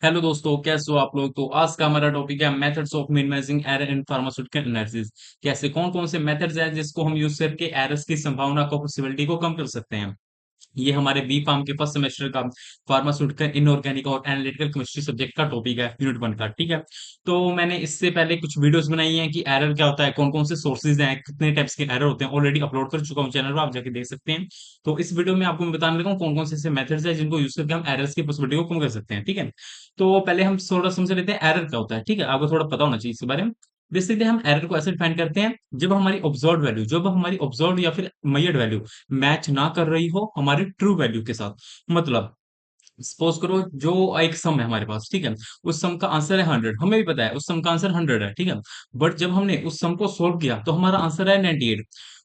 Hello दोस्तों, कैसे हो आप लोग। तो आज का हमारा टॉपिक है methods of minimizing error in pharmaceutical analysis. कैसे कौन कौन से मेथड्स हैं जिसको हम यूज करके एरर्स की संभावना को पॉसिबिलिटी को कम कर सकते हैं। ये हमारे बी फार्म के फर्स्ट सेमेस्टर का फार्मास्यूटिकल इनऑर्गेनिक और एनालिटिकल केमिस्ट्री सब्जेक्ट का टॉपिक है, यूनिट 1 का। ठीक है। तो मैंने इससे पहले कुछ वीडियोस बनाई हैं कि एरर क्या होता है, कौन कौन से सोर्सेज हैं, कितने टाइप्स के एरर होते हैं। ऑलरेडी अपलोड कर चुका हूँ चैनल पर, आप जाके देख सकते हैं। तो इस वीडियो में आपको मैं बताने लगा हूँ कौन कौन से ऐसे मेथड्स हैं जिनको यूज करके हम एरर्स की पॉसिबिलिटी को कम कर सकते हैं। ठीक है। तो पहले हम थोड़ा समझ लेते हैं एरर क्या होता है। ठीक है, आपको थोड़ा पता होना चाहिए इसके बारे में। बेसिकली हम एरर को ऐसे डिफाइन करते हैं जब हमारी ऑब्जर्व या फिर मेजर्ड वैल्यू मैच ना कर रही हो हमारी ट्रू वैल्यू के साथ। मतलब सपोज करो जो एक सम है हमारे पास। ठीक है। उस सम का आंसर है 100, हमें भी पता है उस सम का आंसर 100 है। ठीक है। बट जब हमने उस सम को सोल्व किया तो हमारा आंसर है 98।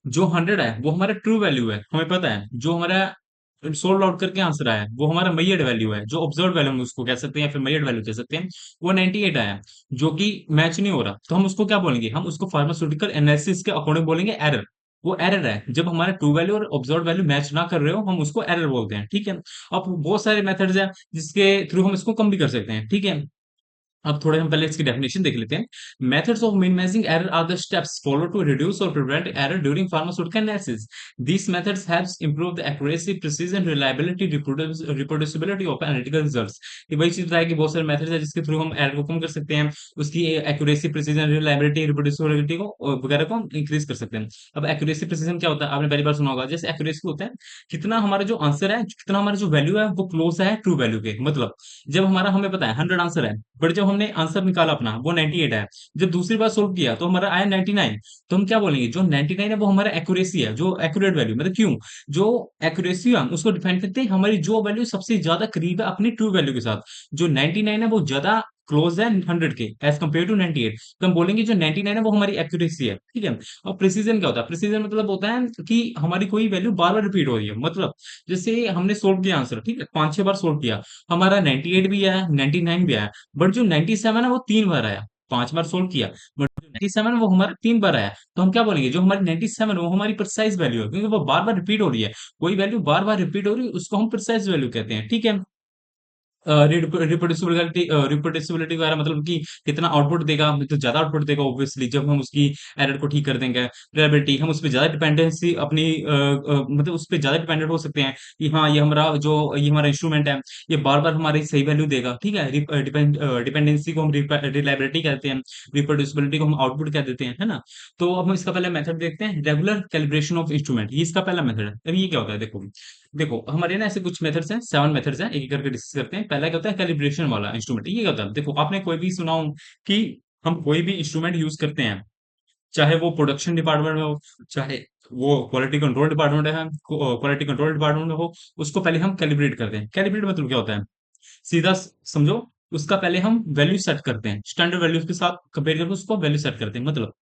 जो 100 है वो हमारा ट्रू वैल्यू है, हमें पता है। जो हमारा सोल्व आउट करके आंसर आया है वो हमारा मेजर्ड वैल्यू है, जो ऑब्जर्व वैल्यू हम उसको कह सकते हैं या फिर मेजर्ड वैल्यू कह सकते हैं। वो 98 आया, जो कि मैच नहीं हो रहा। तो हम उसको क्या बोलेंगे, हम उसको फार्मास्यूटिकल एनालिसिस के अकॉर्डिंग बोलेंगे एरर। वो एरर है जब हमारा ट्रू वैल्यू और ऑब्जर्व वैल्यू मैच ना कर रहे हो, हम उसको एरर बोलते हैं। ठीक है। अब बहुत सारे मेथड्स हैं जिसके थ्रू हम इसको कम भी कर सकते हैं। ठीक है। अब थोड़े हम पहले इसकी डेफिनेशन देख लेते हैं। Methods of minimizing error are the steps follow to reduce और prevent error during pharmaceutical analysis. These methods helps improve the accuracy, precision, reliability, reproducibility of analytical results। ये वही चीज है कि बहुत सारे मेथड्स है जिसके थ्रू हम एरर को कम कर सकते हैं, उसकी एक्यूरेसी, प्रिसीजन, रिलायबिलिटी, रिप्रोड्यूसिबिलिटी को वगैरह को इंक्रीज कर सकते हैं। अब एक्यूरेसी प्रिसीजन क्या होता है, आपने पहली बार सुना होगा। जैसे एक्यूरेसी होता है कितना हमारा जो आंसर है, कितना हमारा जो वैल्यू है वो क्लोज है ट्रू वैल्यू के। मतलब जब हमारा हमें पता है 100 आंसर है, बट जब हमने आंसर निकाला अपना वो 98 है। जब दूसरी बार सोल्व किया तो हमारा आया 99। तो हम क्या बोलेंगे, जो 99 है वो हमारा एक्यूरेसी है, जो एक्यूरेट वैल्यू। मतलब क्यों, जो एक्यूरेसी है हम उसको डिफाइन करते हैं हमारी जो वैल्यू सबसे ज्यादा करीब है अपनी ट्रू वैल्यू के साथ। जो 99 है वो ज्यादा क्लोज है 100 के एज कम्पेयर टू 98। तो हम बोलेंगे जो 99 है वो हमारी एक्यूरेसी है। ठीक है। और प्रिसीजन क्या होता है, प्रिसीजन मतलब होता है कि हमारी कोई वैल्यू बार बार रिपीट हो रही है। मतलब जैसे हमने सोल्व किया आंसर, ठीक है, 5-6 बार सोल्व किया, हमारा 98 भी आया, 99 भी आया। बट जो 97 है वो 3 बार आया। 5 बार सोल्व किया, बट जो 97 वो हमारा 3 बार आया। तो हम क्या बोलेंगे, जो हमारी 97 वो हमारी प्रिसाइज वैल्यू है, क्योंकि वो बार बार रिपीट हो रही है। कोई वैल्यू बार बार रिपीट हो रही है उसको हम प्रिसाइज वैल्यू कहते हैं। ठीक है। रिप्रोड्यूसिबिलिटी वगैरह, मतलब कि कितना आउटपुट देगा, तो ज्यादा आउटपुट देगा ऑब्वियसली जब हम उसकी एरर को ठीक कर देंगे। रिलायबिलिटी, हम उस पर ज्यादा डिपेंडेंसी अपनी मतलब उस पर ज्यादा डिपेंडेंट हो सकते हैं कि हाँ ये हमारा इंस्ट्रूमेंट है, ये बार बार हमारी सही वैल्यू देगा। ठीक है। डिपेंडेंसी को हम रिलायबिलिटी कहते हैं, रिप्रोड्यूसिबिलिटी को हम आउटपुट कह देते हैं, है ना। तो अब हम इसका पहले मेथड देखते हैं, रेगुलर कैलिब्रेशन ऑफ इंस्ट्रूमेंट। ये इसका पहला मेथड है। अब ये क्या होता है, देखो देखो हमारे ना ऐसे कुछ मेथड्स हैं, 7 मेथड्स हैं, एक एक करके डिस्कस करते हैं। पहला क्या होता है, कैलिब्रेशन वाला इंस्ट्रूमेंट। ये क्या होता है, देखो आपने कोई भी सुना हो कि हम कोई भी इंस्ट्रूमेंट यूज करते हैं, चाहे वो प्रोडक्शन डिपार्टमेंट में हो, चाहे वो क्वालिटी कंट्रोल डिपार्टमेंट है, क्वालिटी कंट्रोल डिपार्टमेंट में हो, उसको पहले हम कैलिब्रेट करते हैं। कैलिब्रेट मतलब क्या होता है, सीधा समझो, उसका पहले हम वैल्यू सेट करते हैं, स्टैंडर्ड वैल्यूज के साथ कंपेयर करके उसको वैल्यू सेट करते हैं। मतलब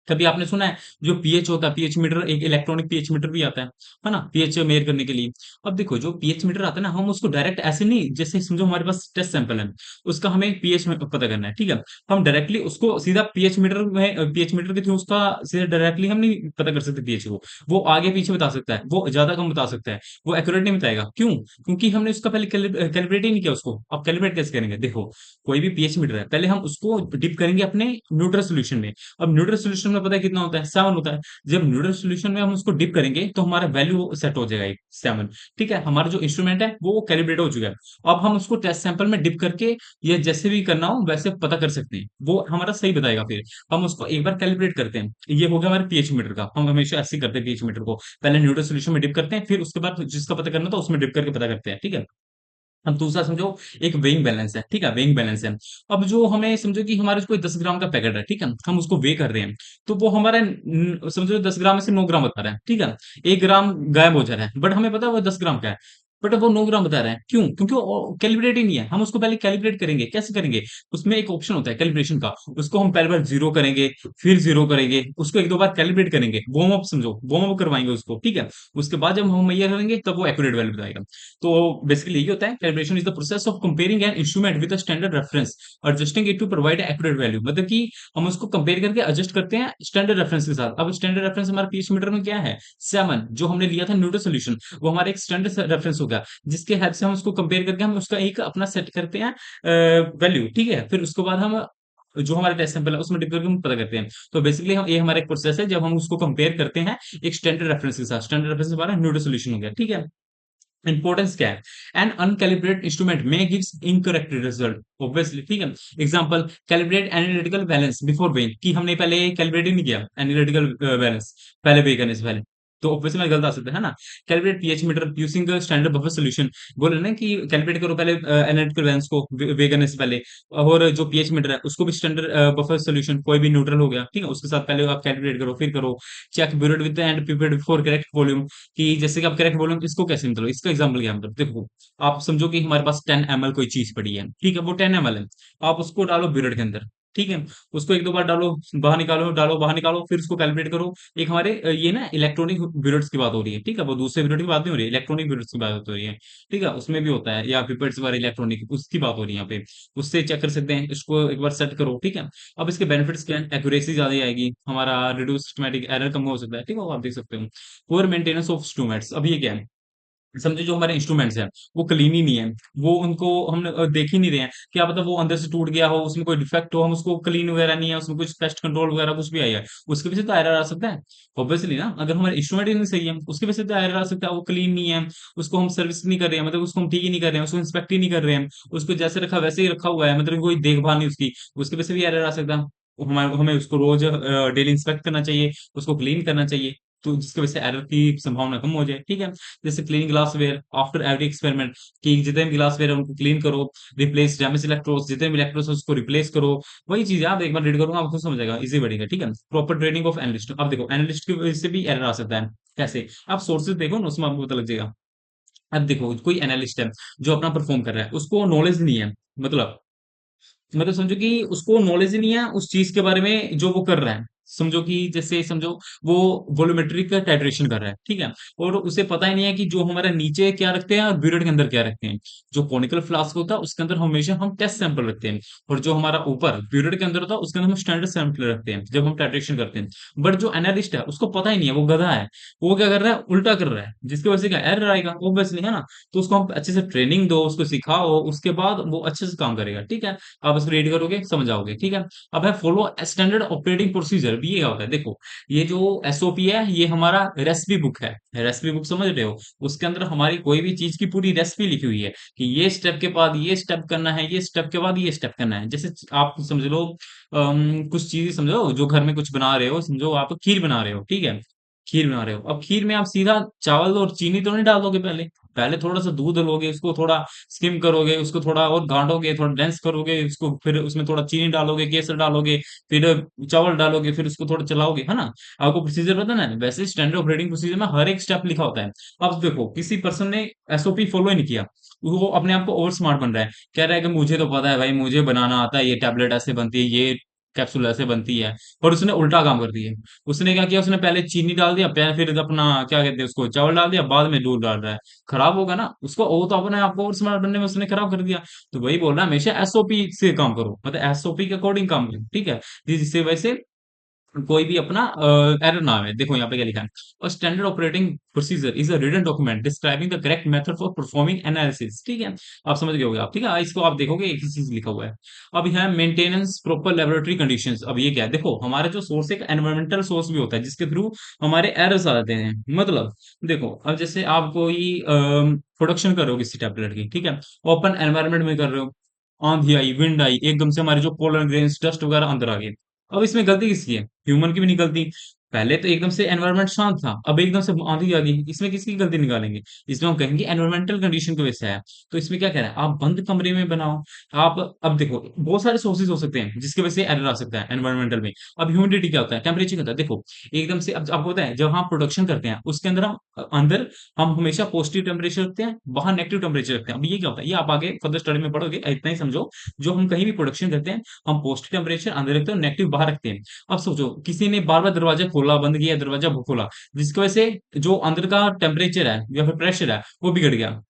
कभी आपने सुना है जो पीएच होता है, पीएच मीटर, एक इलेक्ट्रॉनिक पीएच मीटर भी आता है ना, पीएच मेयर करने के लिए। अब देखो जो पीएच मीटर आता है ना, हम उसको डायरेक्ट ऐसे नहीं, जैसे समझो हमारे पास टेस्ट सैंपल है, उसका हमें पीएच में पता करना है। ठीक है। हम डायरेक्टली उसको सीधा पीएच मीटर में, पीएच मीटर के थ्रू उसका सीधा डायरेक्टली हम नहीं पता कर सकते पीएच को। वो आगे पीछे बता सकता है, वो ज्यादा कम बता सकता है, वो एक्यूरेट नहीं बताएगा। क्यों, क्योंकि हमने उसका पहले कैलिब्रेट ही नहीं किया उसको। अब कैलिब्रेट कैसे करेंगे, देखो कोई भी पीएच मीटर है, पहले हम उसको डिप करेंगे अपने न्यूट्रल सोल्यूशन में। अब न्यूट्रल सोल्यूशन में पता है कितना होता है, 7 होता है। जब न्यूट्रल सोल्यूशन में हम उसको डिप करेंगे तो हमारा वैल्यू सेट हो जाएगा 7। ठीक है। हमारा जो इंस्ट्रूमेंट है वो कैलिब्रेट हो चुका है। अब हम उसको टेस्ट सैंपल में डिप करके या जैसे भी करना हो वैसे पता कर सकते हैं, वो हमारा सही बताएगा। फिर हम उसको एक बार कैलिब्रेट करते हैं। ये हो गया हमारे पीएच मीटर का। हम हमेशा ऐसे ही करते हैं पीएच मीटर को, पहले न्यूट्रल सोल्यूशन में डिप करते हैं, फिर उसके बाद जिसका पता करना था उसमें डिप करके पता करते हैं। ठीक है। अब दूसरा समझो, एक वेइंग बैलेंस है। ठीक है, वेइंग बैलेंस है। अब जो हमें समझो कि हमारे कोई 10 ग्राम का पैकेट है, ठीक है, हम उसको वे कर रहे हैं, तो वो हमारा समझो 10 ग्राम में से 9 ग्राम बता रहा है। ठीक है। 1 ग्राम गायब हो जा रहा है, बट हमें पता है वो 10 ग्राम का है, बट वो 9 ग्राम बता रहा है। क्यों, क्योंकि वो कैलिब्रेट ही नहीं है। हम उसको पहले कैलिब्रेट करेंगे, कैसे करेंगे, उसमें एक ऑप्शन होता है कैलिब्रेशन का, उसको हम पहले बार जीरो करेंगे, फिर जीरो करेंगे, उसको एक दो बार कैलिब्रेट करेंगे, वार्म अप समझो, वार्म अप करवाएंगे उसको। ठीक है। उसके बाद जब हम ये करेंगे तब वो एक्यूरेट वैल्यू बताएगा। तो बेसिकली यही होता है, calibration is the process of comparing an instrument with a standard reference, adjusting it to provide accurate value. मतलब कि हम उसको कंपेयर करके एडजस्ट करते हैं स्टैंडर्ड रेफरेंस के साथ। अब स्टैंडर्ड रेफरेंस हमारे पीएच मीटर में क्या है, 7, जो हमने लिया था न्यूट्रल सोल्यूशन, वो हमारा एक स्टैंडर्ड रेफरेंस गया, जिसके हेल्प से हम उसको कंपेयर करके हम उसका एक अपना सेट करते हैं वैल्यू, ठीक है? फिर उसके बाद हम जो हमारा टेस्ट सैंपल है उसमें डिप करके हम पता करते हैं। तो बेसिकली हम ये हमारा एक प्रोसेस है जब हम उसको कंपेयर करते हैं एक स्टैंडर्ड रेफरेंस के साथ। स्टैंडर्ड रेफरेंस हमारा न्यूटन सॉल्यूशन हो गया, ठीक है? इंपॉर्टेंस क्या है? एन अनकैलिब्रेटेड इंस्ट्रूमेंट में गिव्स इनकरेक्ट रिजल्ट ऑब्वियसली, ठीक है? Example calibrate analytical balance before weighing, कि हमने पहले कैलिब्रेट ही नहीं किया एनालिटिकल बैलेंस पहले वे करने से पहले, तो ऑब्वियसली में गलत आ सकता है ना? Calibrate pH meter using standard buffer solution, बोले ना कि कैलिब्रेट करो पहले एनालिटिकल बैलेंस को वे करने से पहले, और जो पीएच मीटर है उसको भी स्टैंडर्ड बफर सॉल्यूशन कोई भी न्यूट्रल हो गया, ठीक है? उसके साथ पहले आप कैलिब्रेट करो, फिर करो check burette with and prepared before correct volume, कि जैसे कि आप करेक्ट वॉल्यूम इसको कैसे मतलब इसका एग्जांपल क्या है? मतलब देखो, आप समझो कि हमारे पास 10 ml कोई चीज पड़ी है, ठीक है? वो 10 ml है, आप उसको डालो ब्यूरेट के अंदर, ठीक है? उसको एक दो बार डालो, बाहर निकालो, डालो बाहर निकालो, फिर उसको कैलकुलेट करो। एक हमारे ये ना इलेक्ट्रॉनिक ब्यूरेट्स की बात हो रही है, ठीक है? वो दूसरे ब्यूरेट की बात नहीं हो रही है, इलेक्ट्रॉनिक ब्यूरेट्स की बात हो रही है, ठीक है? उसमें भी होता है, या पिपेट्स वाले इलेक्ट्रॉनिक उसकी बात हो रही है यहाँ पे, उससे चेक कर सकते हैं। इसको एक बार सेट करो, ठीक है? अब इसके बेनिफिट्स क्या है? एक्यूरेसी ज्यादा आएगी, हमारा रिड्यूस सिस्टमैटिक एरर कम हो सकता है, ठीक है? वो आप देख सकते हो। पुअर मेंटेनेंस ऑफ इंस्ट्रूमेंट्स, अब ये क्या है? समझो जो हमारे इंस्ट्रूमेंट्स हैं वो क्लीन ही नहीं है, वो उनको हम देख ही नहीं रहे हैं, क्या पता वो अंदर से टूट गया हो, उसमें कोई डिफेक्ट हो, हम उसको क्लीन वगैरह नहीं है, उसमें कुछ पेस्ट कंट्रोल वगैरह कुछ भी आई है, उसकी वजह से तो एरर आ सकता है ऑब्वियसली ना। अगर हमारे इंस्ट्रूमेंट ही नहीं सही है उसकी वजह से तो एरर आ सकता है, वो क्लीन नहीं है, उसको हम सर्विस नहीं कर रहे हैं, मतलब उसको हम ठीक ही नहीं कर रहे हैं, उसको इंस्पेक्ट ही नहीं कर रहे हैं, उसको जैसे रखा वैसे ही रखा हुआ है, मतलब कोई देखभाल नहीं उसकी, उसकी वजह से भी एरर आ सकता है। हमें हमें उसको रोज डेली इंस्पेक्ट करना चाहिए, उसको क्लीन करना चाहिए, तो जिसकी वजह से एरर की संभावना कम हो जाए, ठीक है? जैसे clean glassware after every experiment, कि जितने भी ग्लासवेयर है उनको क्लीन करो, रिप्लेस डैमेज इलेक्ट्रोड्स, जितने भी इलेक्ट्रोड्स है उसको रिप्लेस करो। वही चीज है, आप एक बार रीड करूंगा आपको समझ आएगा, इजी बढ़ेगा, ठीक है? प्रॉपर ट्रेनिंग ऑफ एनालिस्ट, अब देखो एनालिस्ट की वजह से भी एरर आ सकता है, कैसे? आप सोर्सेज देखो ना, उसमें आपको पता लग जाएगा। अब देखो कोई एनालिस्ट है जो अपना परफॉर्म कर रहा है, उसको नॉलेज नहीं है, मतलब समझो कि उसको नॉलेज ही नहीं है उस चीज के बारे में जो वो कर रहा है। समझो कि जैसे समझो वो वॉल्यूमेट्रिक टाइट्रेशन कर रहा है, ठीक है? और उसे पता ही नहीं है कि जो हमारे नीचे क्या रखते हैं और ब्यूरेट के अंदर क्या रखते हैं। जो कॉनिकल फ्लास्क होता है उसके अंदर हमेशा हम टेस्ट सैंपल रखते हैं, और जो हमारा ऊपर ब्यूरेट के अंदर होता है उसके अंदर हम स्टैंडर्ड सैंपल रखते हैं जब हम टाइट्रेशन करते हैं। बट जो एनालिस्ट है उसको पता ही नहीं है, वो गधा है, वो क्या कर रहा है? उल्टा कर रहा है, जिसकी वजह से क्या एरर आएगा ऑब्वियसली, है ना? तो उसको हम अच्छे से ट्रेनिंग दो, उसको सिखाओ, उसके बाद वो अच्छे से काम करेगा, ठीक है? आप इसको रीड करोगे समझ आओगे, ठीक है? अब है फॉलो स्टैंडर्ड ऑपरेटिंग प्रोसीजर, भी ये क्या होता है? देखो, ये जो एसओपी है ये हमारा रेसिपी बुक है, रेसिपी बुक समझ रहे हो? उसके अंदर हमारी कोई भी चीज की पूरी रेसिपी लिखी हुई है, कि ये स्टेप के बाद ये स्टेप करना है, ये स्टेप के बाद ये स्टेप करना है। जैसे आप समझ लो कुछ चीजें समझो, जो घर में कुछ बना रहे हो, समझो आप खीर बना रहे हो, ठीक है? खीर बना रहे हो, अब खीर में आप सीधा चावल और चीनी तो नहीं डाल दोगे, पहले पहले थोड़ा सा दूध लोगे, उसको थोड़ा स्किम करोगे, उसको थोड़ा और गांठोगे, थोड़ा डेंस करोगे उसको, फिर उसमें थोड़ा चीनी डालोगे, केसर डालोगे, फिर चावल डालोगे, फिर उसको थोड़ा चलाओगे, है ना? आपको प्रोसीजर पता है ना? वैसे स्टैंडर्ड ऑपरेटिंग प्रोसीजर में हर एक स्टेप लिखा होता है। अब देखो किसी पर्सन ने एसओपी फॉलो ही नहीं किया, वो अपने आप को ओवर स्मार्ट बन रहा है, कह रहा है कि मुझे तो पता है भाई, मुझे बनाना आता है, ये टैबलेट ऐसे बनती है, ये कैप्सूल ऐसे बनती है, और उसने उल्टा काम कर दिया। उसने क्या किया? उसने पहले चीनी डाल दिया, फिर अपना क्या कहते हैं उसको, चावल डाल दिया, बाद में दूध डाल रहा है। खराब होगा ना उसको, वो तो अपने आप को और स्मार्ट बनने में उसने खराब कर दिया। तो वही बोल रहा है, हमेशा एसओपी से काम करो, मतलब एसओपी के अकॉर्डिंग काम करो, ठीक है? जिससे वैसे कोई भी अपना एरर ना आए। देखो यहाँ पे क्या लिखा है, और standard operating procedure is a written document describing the correct method for performing analysis, ठीक है? आप समझ गए होगे आप, ठीक है? इसको आप देखोगे एक ही चीज लिखा हुआ है। अब यहाँ मेंटेनेंस प्रॉपर लेबोरेटरी कंडीशंस, अब ये क्या है? देखो हमारा जो सोर्स एक एनवायरमेंटल सोर्स भी होता है जिसके थ्रू हमारे एरर्स आते हैं, मतलब देखो अब जैसे आप कोई प्रोडक्शन कर रहे हो किसी टैबलेट की, ठीक है? ओपन एनवायरनमेंट में कर रहे हो, आंधी आई, विंड आई, एकदम से हमारे जो पोलन ग्रेन्स डस्ट वगैरह अंदर आ गए। अब इसमें गलती किसकी है? ह्यूमन की भी नहीं गलती। पहले तो एकदम से एनवायरनमेंट शांत था, अब एकदम से आंधी आ गई, इसमें किसकी गलती निकालेंगे? इसमें हम कहेंगे एनवायरमेंटल कंडीशन की वजह से है। तो इसमें क्या कह रहा है? आप बंद कमरे में बनाओ। आप अब देखो बहुत सारे सोर्सेज हो सकते हैं जिसकी वजह से एरर आ सकता है एनवायरमेंटल में। अब ह्यूमिडिटी क्या होता है, टेम्परेचर क्या होता है? देखो एकदम से अब आपको पता है, जब हम प्रोडक्शन करते हैं उसके अंदर हम हमेशा पॉजिटिव टेम्परेचर रखते हैं, बाहर नेगेटिव टेम्परेचर रखते हैं। अब ये क्या होता है, ये आप आगे फर्दर स्टडी में पढ़ोगे, इतना ही समझो। जो हम कहीं भी प्रोडक्शन करते हैं, हम पॉजिटिव टेम्परेचर अंदर रखते हैं और नेगेटिव बाहर रखते हैं। अब सोचो किसी ने बार बार दरवाजा खोला बंद किया, दरवाजा खोला, जिसकी वजह से जो अंदर का टेम्परेचर है या फिर प्रेशर है वो बिगड़ गया,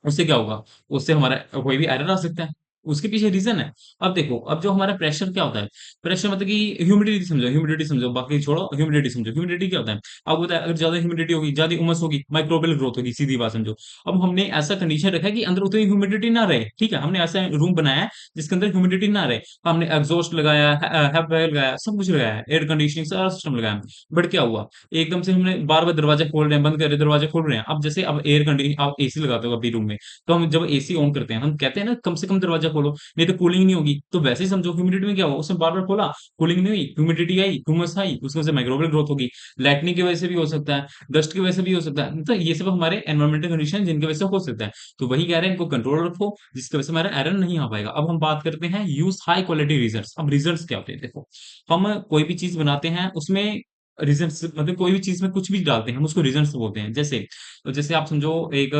उससे क्या होगा? उससे हमारा कोई भी एरर आ सकता है। उसके पीछे रीजन है। अब देखो, अब जो हमारा प्रेशर क्या होता है, प्रेशर मतलब कि ह्यूमिडिटी समझो, ह्यूमिडिटी समझो, बाकी छोड़ो, ह्यूमिडिटी समझो। ह्यूमिडिटी क्या होता है, आपको पता है अगर ज्यादा ह्यूमिडिटी होगी, ज्यादा उमस होगी, माइक्रोबियल ग्रोथ होगी, सीधी बात समझो। अब हमने ऐसा कंडीशन रखा है कि अंदर उतनी ह्यूमिडिटी ना रहे, ठीक है, हमने ऐसा रूम बनाया है जिसके अंदर ह्यूमिडिटी ना रहे। हमने एग्जॉस्ट लगाया, हैव लगाया, सब कुछ लगाया है, एयर कंडीशनिंग सारा सिस्टम लगाया। बट क्या हुआ, एकदम से हमने बार बार दरवाजा खोल रहे हैं, बंद कर रहे हैं, दरवाजा खोल रहे हैं। अब जैसे अब एयर कंडीशन, आप एसी लगाते हो अपनी रूम में, तो हम जब एसी ऑन करते हैं, हम कहते हैं ना कम से कम दरवाजा खोलो, नहीं तो कूलिंग नहीं होगी। तो वैसे ही समझो ह्यूमिडिटी में क्या हुआ, उसने बार बार खोला, कूलिंग नहीं हुई, ह्यूमिडिटी आई, ह्यूमस आई, उसमें से माइक्रोबियल ग्रोथ होगी। लाइटनिंग की वजह से भी हो सकता है, डस्ट की वजह से भी हो सकता है, तो ये सब हमारे एनवायरमेंटल कंडीशन जिनकी वजह से हो सकता है। तो वही कह रहे हैं, इनको कंट्रोल रखो, जिसकी वजह से हमारा एरर नहीं आ पाएगा। अब हम बात करते हैं यूज हाई क्वालिटी रिजल्ट्स। अब रिजल्ट्स क्या होते हैं, देखो, हम कोई भी चीज बनाते हैं उसमें रिजल्ट्स, मतलब कोई भी चीज में कुछ भी डालते हैं हम उसको रिजल्ट्स बोलते हैं। जैसे जैसे आप समझो एक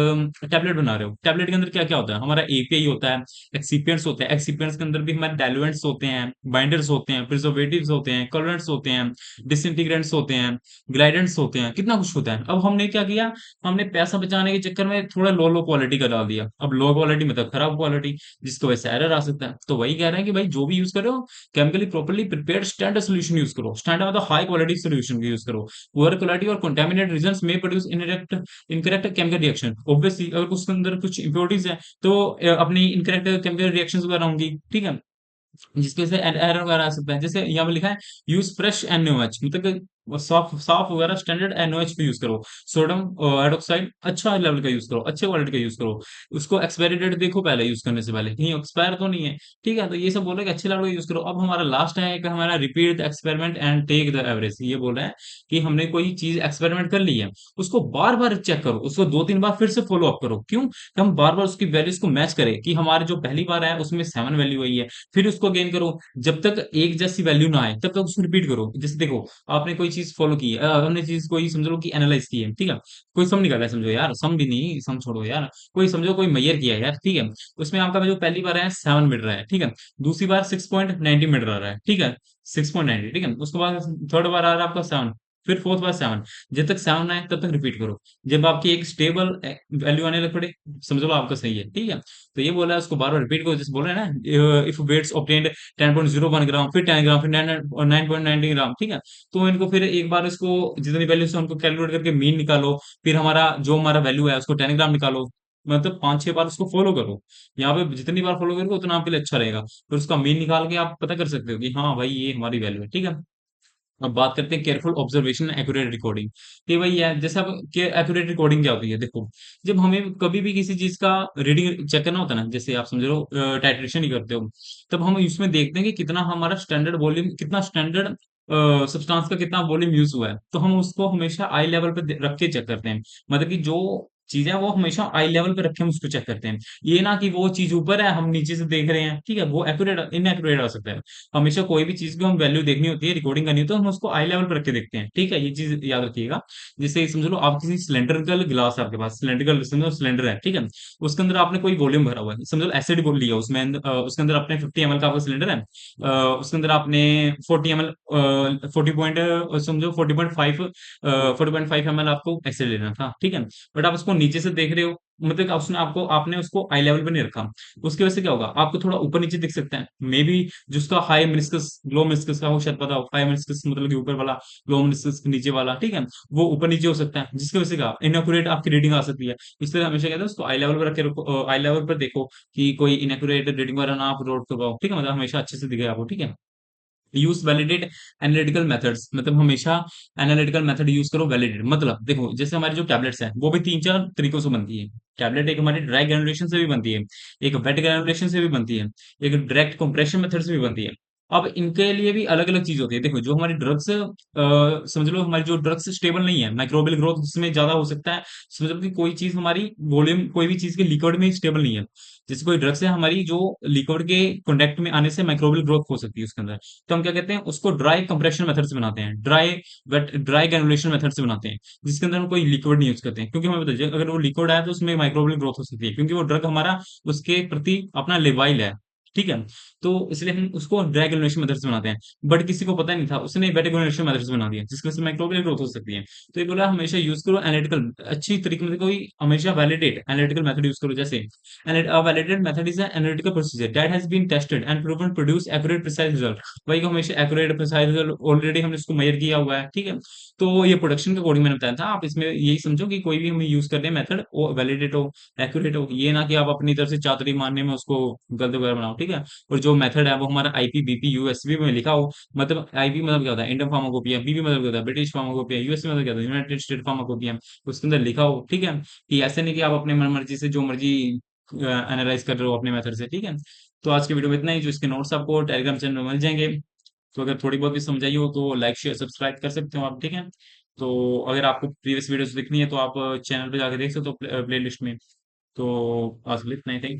टैबलेट बना रहे हो, टैबलेट के अंदर क्या क्या होता है, हमारा एपीआई होता है, एक्सिपिएंट्स होते हैं, एक्सिपिएंट्स के अंदर भी हमारे डाइल्यूएंट्स होते हैं, बाइंडर्स होते हैं, प्रिजर्वेटिव्स होते हैं, कलरेंट्स होते हैं, डिसइंटीग्रेंट्स होते हैं, ग्लाइडेंट्स होते हैं, कितना कुछ होता है। अब हमने क्या किया, हमने पैसा बचाने के चक्कर में थोड़ा लो लो क्वालिटी का डाल दिया। अब लो क्वालिटी मतलब खराब क्वालिटी, जिसकी वजह से एरर आ सकता है। तो वही कह रहे हैं कि भाई जो भी यूज करो, chemically properly prepared standard solution use करो। स्टैंडर्ड मतलब हाई क्वालिटी सोल्यूशन यूज करो। पुअर क्वालिटी और कंटेमिनेटेड रीजंस में produce incorrect incorrect chemical reaction. Obviously अगर उसके अंदर कुछ इंप्योरिटीज है, तो अपनी इनकरेक्ट केमिकल रिएक्शंस वगैरह होंगी, ठीक है, जिसकी वजह से एरर वगैरह आ सकता है। जैसे यहाँ पे लिखा है यूज फ्रेश NaOH, मतलब कि वो साफ साफ वगैरह स्टैंडर्ड NaOH का यूज करो। सोडियम हाइड्रोक्साइड अच्छा लेवल का यूज करो, अच्छे क्वालिटी का यूज करो। उसको एक्सपायरी डेट देखो पहले, यूज करने से पहले कहीं एक्सपायर तो नहीं है, ठीक है। तो ये सब बोल रहे हैं कि अच्छे लेवल का यूज करो। अब हमारा लास्ट है कि हमारा repeat the experiment and take the average. ये बोल रहा है कि हमने कोई चीज एक्सपेरिमेंट कर ली है, उसको बार बार चेक करो, उसको 2-3 बार फिर से फॉलो अप करो। क्यों, कि हम बार बार उसकी वैल्यूज को मैच करें, कि हमारे जो पहली बार है उसमें 7 वैल्यू आई है, फिर उसको गेन करो। जब तक एक जैसी वैल्यू ना आए तब तक उसको रिपीट करो। जैसे देखो, आपने कोई चीज फॉलो की है, हमने चीज कोई समझ लो कि एनालाइज की है, ठीक है, कोई सम निकाला है, समझो यार, सम भी नहीं, सम छोड़ो यार, कोई समझो कोई मैयर किया है यार, ठीक है, उसमें आपका जो पहली बार है 7 मिल रहा है, ठीक है, दूसरी बार 6.90 मिल रहा है, ठीक है, 6.90, ठीक है, उसके बाद थर्ड बार आ रहा है आपका 7, फिर फोर्थ बार 7, जब तक 7 आए तब तक रिपीट करो। जब आपकी एक स्टेबल वैल्यू आने लग पड़े, समझ लो आपका सही है, ठीक है। तो ये बोला है उसको बार बार रिपीट करो, जैसे बोल रहे हैं ना, इफ वेट्स ऑब्टेन्ड 10.01 ग्राम, फिर 10 ग्राम, फिर 9.90 ग्राम, ठीक है। तो इनको फिर एक बार इसको जितनी वैल्यू से उनको कैलकुलेट करके मीन निकालो, फिर हमारा वैल्यू है उसको 10 ग्राम निकालो, मतलब 5-6 बार उसको फॉलो करो। यहाँ पे जितनी बार फॉलो करोगे उतना आपके लिए अच्छा रहेगा। फिर उसका मीन निकाल के आप पता कर सकते हो कि हाँ भाई ये हमारी वैल्यू है, ठीक है। अब बात करते हैं केयरफुल ऑब्जर्वेशन एक्यूरेट रिकॉर्डिंग। ये वही है, जैसे अब एक्यूरेट रिकॉर्डिंग क्या होती है, देखो, जब हमें कभी भी किसी चीज का रीडिंग चेक करना होता है ना, जैसे आप समझ लो टाइट्रेशन ही करते हो, तब हम इसमें देखते हैं कि कितना हमारा स्टैंडर्ड वॉल्यूम, कितना स्टैंडर्ड सब्सटेंस का कितना वॉल्यूम यूज हुआ है। तो हम उसको हमेशा आई लेवल पे रख के चेक करते हैं, मतलब कि जो चीजें हैं वो हमेशा आई लेवल पे रखे हम उसको चेक करते हैं। ये ना कि वो चीज ऊपर है हम नीचे से देख रहे हैं, ठीक है, वो एक्यूरेट इनएक्यूरेट आ सकता है। हमेशा कोई भी चीज को हम वैल्यू देखनी होती है, रिकॉर्डिंग करनी होती है, तो हम उसको आई लेवल पर रख के देखते हैं, ठीक है, ये चीज याद रखिएगा। जैसे समझ लो आप किसी सिलेंड्रिकल गिलास है आपके पास, सिलेंड्रिकल समझो सिलेंडर है, ठीक है, उसके अंदर आपने कोई वॉल्यूम भरा हुआ है, समझ लो एसिड बोल लिया उसमें, उसके अंदर आपने 50 ml का आपका सिलेंडर है, उसके अंदर आपने 40 ml 40 पॉइंट समझो 40.5 आपको एसिड लेना था, ठीक है, बट आप उसको नीचे से देख रहे हो, मतलब कि उसने आपको आपने उसको आई लेवल पे नहीं रखा। उसकी वजह से क्या होगा, आपको थोड़ा ऊपर नीचे दिख सकता है, मे बी जिसका हाई मेनिस्कस लो मेनिस्कस का हो, शायद पता हो, हाई मेनिस्कस मतलब कि ऊपर वाला, लो मेनिस्कस नीचे वाला, ठीक है, वो ऊपर नीचे हो सकता है, जिसकी वजह से क्या इनएक्यूरेट आपकी रीडिंग आ सकती है। इसलिए हमेशा कहते हैं उसको आई लेवल पर रख के रखो, आई लेवल पर देखो कि कोई इनएक्यूरेट रीडिंग वगैरह ना आप नोट करवाओ, ठीक है, मतलब हमेशा अच्छे से दिखे आपको, ठीक है। यूज वैलिडेट एनालिटिकल मेथड्स, मतलब हमेशा एनालिटिकल मेथड यूज करो, वैलिडेट मतलब देखो, जैसे हमारी जो टैबलेट्स है वो भी 3-4 तरीकों से बनती है। टैबलेट एक हमारी ड्राई ग्रेनुलेशन से भी बनती है, एक वेट ग्रेनुलेशन से भी बनती है, एक डायरेक्ट कंप्रेशन मेथड से भी बनती है। अब इनके लिए भी अलग अलग चीज होती है। देखो, जो हमारी ड्रग्स समझ लो हमारी जो ड्रग्स स्टेबल नहीं है, माइक्रोबियल ग्रोथ उसमें ज्यादा हो सकता है। समझ लो कि कोई चीज हमारी वॉल्यूम, कोई भी चीज के लिक्विड में स्टेबल नहीं है, जैसे कोई ड्रग्स है हमारी जो लिक्विड के कॉन्टेक्ट में आने से माइक्रोबियल ग्रोथ हो सकती है उसके अंदर, तो हम क्या कहते हैं उसको ड्राई कंप्रेशन मेथड से बनाते हैं, ड्राई ग्रेनुलेशन मेथड से बनाते हैं, जिसके अंदर हम कोई लिक्विड नहीं यूज करते हैं, क्योंकि हमें बताइए अगर वो लिक्विड है तो उसमें माइक्रोबियल ग्रोथ हो सकती है, क्योंकि वो ड्रग हमारा उसके प्रति अपना लेवाइल है, ठीक है? तो इसलिए हम उसको ड्रैग एलिमिनेशन मेथड से बनाते हैं। बट किसी को पता नहीं था, उसने वेटिक एलिमिनेशन मेथड से बना दिया, जिसकी वजह से माइक्रोबियल ग्रोथ हो सकती है। तो ये बोला हमेशा यूज़ करो एनालिटिकल अच्छी तरीके में, कोई हमेशा वैलिडेट एनालिटिकल मेथड यूज़ करो। जैसे a validated method is an analytical procedure that has been tested and proven produce accurate precise result. वही को हमेशा एक्यूरेट प्रिसाइज़ रिजल्ट ऑलरेडी हमने इसको मेज़र किया हुआ है, ठीक है? तो ये प्रोडक्शन के अकॉर्डिंग मैंने बताया था। आप इसमें यही समझो कि कोई भी हम यूज़ कर रहे हैं मेथड, वो वैलिडेट हो, एक्यूरेट हो। ये ना कि आप अपनी तरफ से चातुरी मारने में उसको गलत वगैरह बनाओ, ठीक है? और जो मेथड है वो हमारा आईपीबीपी यूएसपी में लिखा हो। मतलब आईपी मतलब क्या होता है, इंडियन फार्माकोपिया, बीपी मतलब क्या होता है, ब्रिटिश फार्माकोपिया, यूएसपी मतलब क्या होता है, यूनाइटेड स्टेट फार्माकोपिया। उसके अंदर लिखा हो, ठीक है? कि ऐसे नहीं कि आप अपने मन मर्जी से जो मर्जी एनालाइज कर रहे हो अपने मेथड से, ठीक है? तो आज की वीडियो में इतना ही। जो इसके नोट्स आपको टेलीग्राम चैनल में मिल जाएंगे। तो अगर थोड़ी बहुत भी समझाई हो तो लाइक शेयर सब्सक्राइब कर सकते हो आप, ठीक है? तो अगर आपको प्रीवियस वीडियोस देखनी है तो आप चैनल पे जाके देख सकते हो प्ले लिस्ट में। तो आज के लिए इतना ही, थैंक यू।